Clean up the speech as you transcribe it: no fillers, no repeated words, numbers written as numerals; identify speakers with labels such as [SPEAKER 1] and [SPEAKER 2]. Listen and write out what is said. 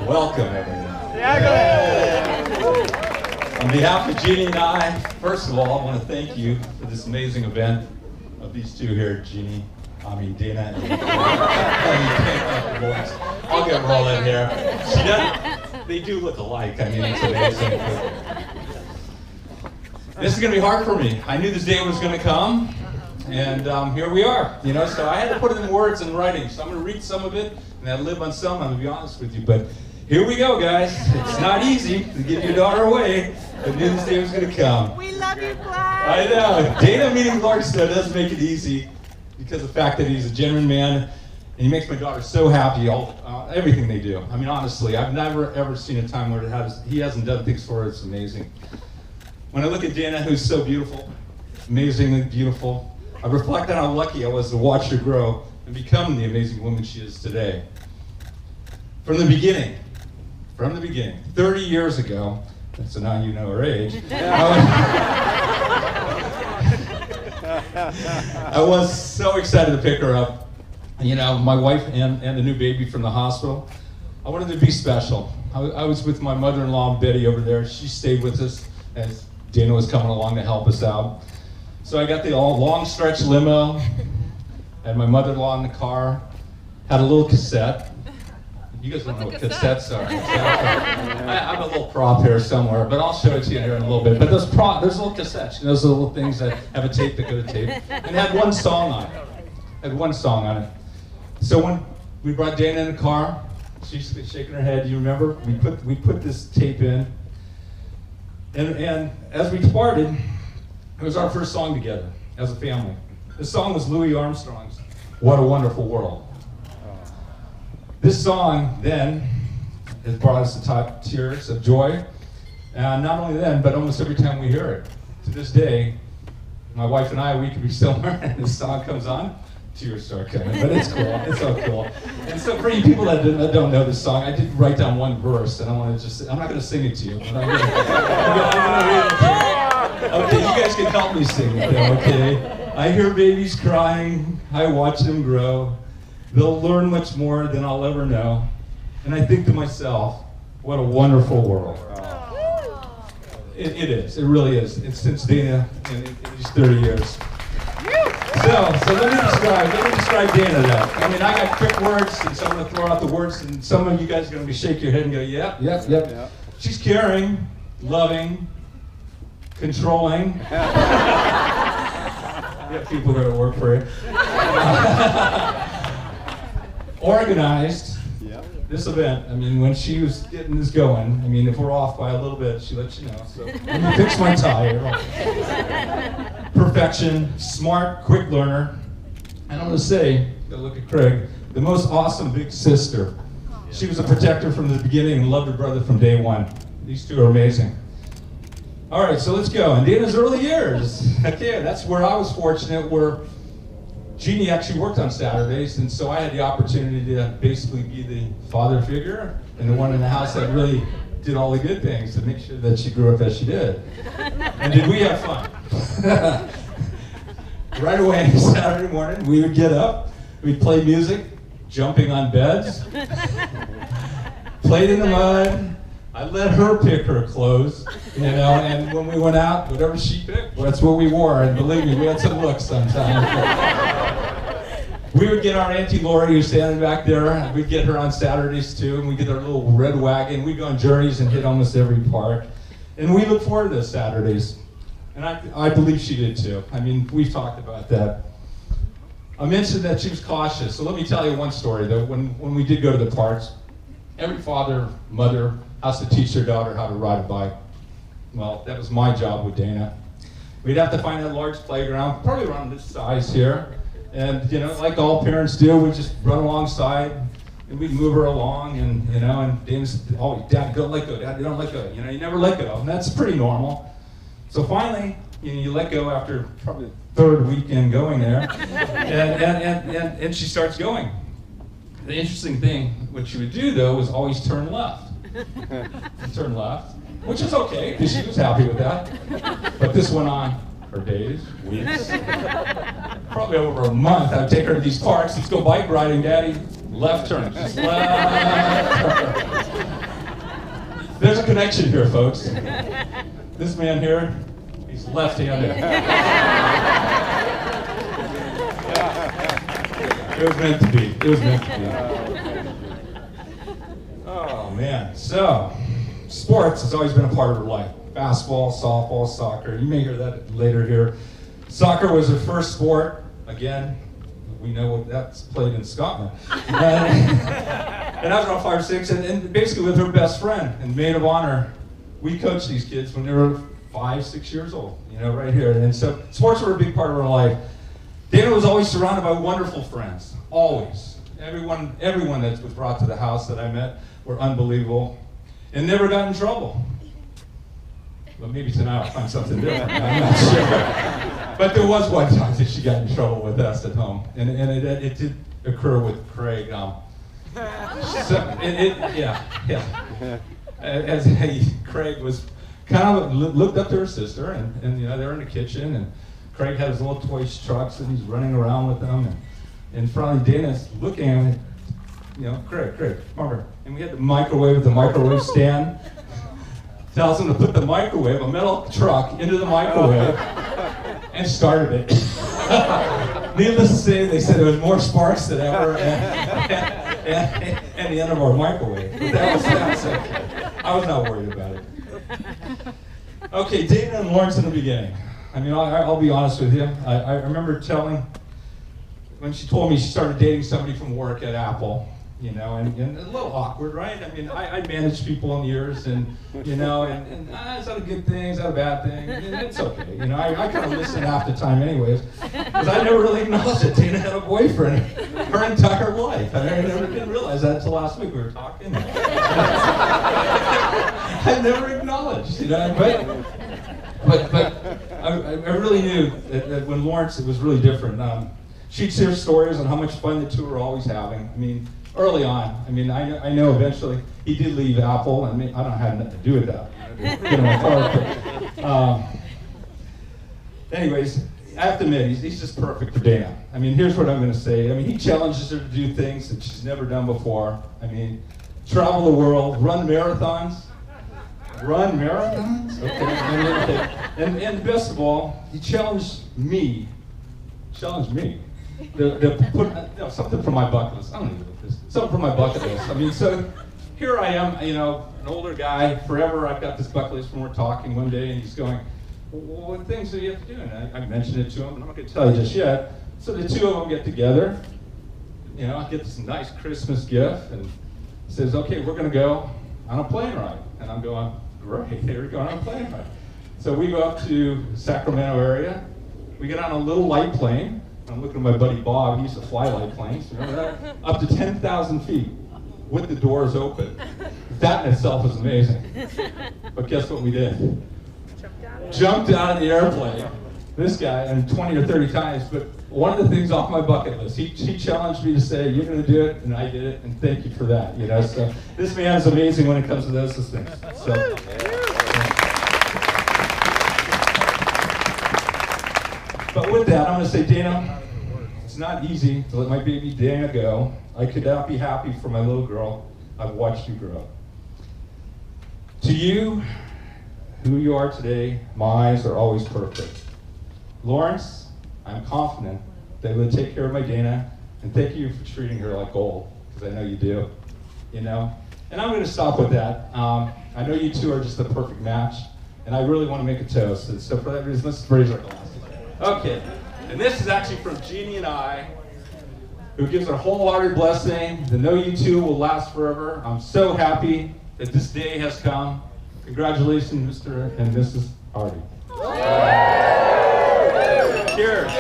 [SPEAKER 1] Welcome, everyone. On behalf of Jeannie and I, first of all, I want to thank you for this amazing event of these two here, Dayna and Laurence. I'll get rolling here. They do look alike. I mean, it's amazing. This is going to be hard for me. I knew this day was going to come, and here we are. So I had to put it in words and writing. So I'm going to read some of it, and I live on some. I'm going to be honest with you, but here we go, guys. It's not easy to give your daughter away, but knew this day was going to come.
[SPEAKER 2] We love you, Clyde.
[SPEAKER 1] I know. Dayna meeting Laurence though does make it easy because of the fact that he's a genuine man, and he makes my daughter so happy. Everything they do. I mean, honestly, I've never ever seen a time where he hasn't done things for her. It's amazing. When I look at Dayna, who's so beautiful, amazingly beautiful, I reflect on how lucky I was to watch her grow and become the amazing woman she is today. From the beginning, 30 years ago, so now you know her age, I was so excited to pick her up. My wife and the new baby from the hospital, I wanted to be special. I was with my mother-in-law, Betty, over there. She stayed with us as Dayna was coming along to help us out. So I got the long stretch limo, had my mother-in-law in the car, had a little cassette. You guys don't know what cassettes are. I'm a little prop here somewhere, but I'll show it to you here in a little bit. But there's little cassettes, those little things that have a tape that go to tape, and had one song on it. So when we brought Dayna in the car, she's shaking her head. You remember? We put this tape in, and as we departed, it was our first song together as a family. The song was Louis Armstrong's "What a Wonderful World." This song then has brought us to top tears of joy, and not only then, but almost every time we hear it. To this day, my wife and I, we could be somewhere, and this song comes on, tears start coming, but it's cool, it's so cool. And so for you people that don't know this song, I did write down one verse, and I'm not going to sing it to you, but I'm going to read it to you. Okay, you guys can help me sing it though, okay? I hear babies crying, I watch them grow. They'll learn much more than I'll ever know. And I think to myself, what a wonderful world. It is, it really is. It's since Dayna in these 30 years. So let me describe Dayna though. I mean, I got quick words, and so I'm gonna throw out the words, and some of you guys are gonna be shaking your head and go, yep. She's caring, loving, controlling. You have people that work for you. Organized. This event, I mean, when she was getting this going, I mean, if we're off by a little bit, she lets you know. So let me fix my tie here. Perfection, smart, quick learner. And I'm gonna say, go look at Craig, the most awesome big sister. She was a protector from the beginning and loved her brother from day one. These two are amazing. All right, so let's go. In Dayna's early years, okay, that's where I was fortunate, where Jeannie actually worked on Saturdays, and so I had the opportunity to basically be the father figure and the one in the house that really did all the good things to make sure that she grew up as she did. And did we have fun? Right away, Saturday morning, we would get up, we'd play music, jumping on beds, played in the mud. I let her pick her clothes, and when we went out, whatever she picked, that's what we wore, and believe me, we had some looks sometimes. We would get our Auntie Lori, who's standing back there, we'd get her on Saturdays too, and we'd get our little red wagon, we'd go on journeys and hit almost every park. And we look forward to those Saturdays. And I believe she did too. I mean, we've talked about that. I mentioned that she was cautious, so let me tell you one story though. When we did go to the parks, every father, mother, has to teach their daughter how to ride a bike. Well, that was my job with Dayna. We'd have to find a large playground, probably around this size here. And like all parents do, we'd just run alongside and we'd move her along, and and Dayna's, oh, Dad, don't let go, Dad, you don't let go. You never let go, and that's pretty normal. So finally, you let go after probably the third weekend going there, and she starts going. The interesting thing, what she would do though, was always turn left. Turn left, which is okay, because she was happy with that. But this went on for days, weeks, probably over a month. I'd take her to these parks, let's go bike riding, Daddy. Left turn, just left turn. There's a connection here, folks. This man here, he's left-handed. It was meant to be. It was meant to be. Oh, man. So, sports has always been a part of her life. Basketball, softball, soccer. You may hear that later here. Soccer was her first sport. Again, we know what that's played in Scotland. And I was around 5 or 6, and basically with her best friend and maid of honor, we coached these kids when they were 5, 6 years old, you know, right here. And so sports were a big part of her life. Dayna was always surrounded by wonderful friends, always. Everyone that was brought to the house that I met were unbelievable and never got in trouble. Well, maybe tonight I'll find something different, I'm not sure. But there was one time that she got in trouble with us at home, and it did occur with Craig. As Craig was kind of looked up to her sister, and you know, they were in the kitchen, and Craig had his little toy trucks, and he's running around with them, and finally Dayna's looking at him, you know, Craig, come over. And we had the microwave, the microwave stand. Tells him to put the microwave, a metal truck, into the microwave, and started it. Needless to say, they said there was more sparks than ever, and the end of our microwave. But that's okay. I was not worried about it. Okay, Dayna and Laurence in the beginning. I mean, I'll be honest with you. I remember when she told me she started dating somebody from work at Apple. You know, and a little awkward, right? I mean, I managed people in years, and you know, and is that a good thing? Is that a bad thing? And it's okay. You know, I kind of listen half the time, anyways, because I never really acknowledged that Dayna had a boyfriend her entire life. I didn't realize that until last week we were talking. I never acknowledged, you know, but I really knew that when Laurence, it was really different. She'd share stories on how much fun the two were always having. I mean, early on, I mean, I know eventually he did leave Apple, and I don't have nothing to do with that. Get him apart, but, anyways, I have to admit, he's just perfect for Dayna. I mean, here's what I'm going to say. I mean, he challenges her to do things that she's never done before. I mean, travel the world, run marathons. Run marathons? Okay. And best of all, he challenged me. To put something from my bucket list. I don't even know what this is. Something from my bucket list. I mean, so here I am, you know, an older guy. Forever, I've got this bucket list when we're talking one day, and he's going, well, what things do you have to do? And I mentioned it to him, and I'm not going to tell you just yet. So the two of them get together. You know, I get this nice Christmas gift, and he says, okay, we're going to go on a plane ride. And I'm going, great, here we're going on a plane ride. So we go up to the Sacramento area. We get on a little light plane. I'm looking at my buddy Bob, he used to fly light planes, remember that? Up to 10,000 feet with the doors open. That in itself is amazing. But guess what we did? Jumped out of the airplane. This guy, and 20 or 30 times, but one of the things off my bucket list, he challenged me to say, you're gonna do it, and I did it, and thank you for that. You know, so this man is amazing when it comes to those things. So. But with that, I'm going to say, Dayna, it's not easy to let my baby Dayna go. I could not be happy for my little girl. I've watched you grow. To you, who you are today, my eyes are always perfect. Laurence, I'm confident that you will take care of my Dayna, and thank you for treating her like gold, because I know you do. You know? And I'm going to stop with that. I know you two are just the perfect match, and I really want to make a toast. And so for that reason, let's raise our glasses. Okay, and this is actually from Jeannie and I, who gives our wholehearted blessing. The know you two will last forever. I'm so happy that this day has come. Congratulations, Mr. and Mrs. Hardy. Cheers.